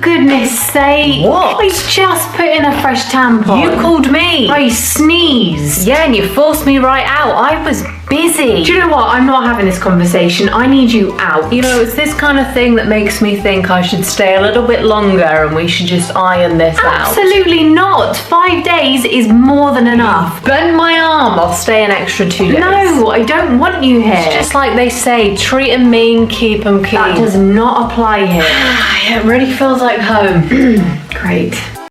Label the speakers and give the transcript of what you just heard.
Speaker 1: goodness sake.
Speaker 2: What?
Speaker 1: He's just put in a fresh tampon.
Speaker 2: You called me.
Speaker 1: I sneezed.
Speaker 2: Yeah, and you forced me right out. I was busy.
Speaker 1: Do you know what? I'm not having this conversation. I need you out.
Speaker 2: You know, it's this kind of thing that makes me think I should stay a little bit longer and we should just iron this out.
Speaker 1: Absolutely not. 5 days is more than enough.
Speaker 2: Bend my arm, I'll stay an extra 2 days.
Speaker 1: No, I don't want you here.
Speaker 2: It's just like they say, treat 'em mean, keep 'em keen.
Speaker 1: That does not apply here.
Speaker 2: It really feels like home.
Speaker 1: Great.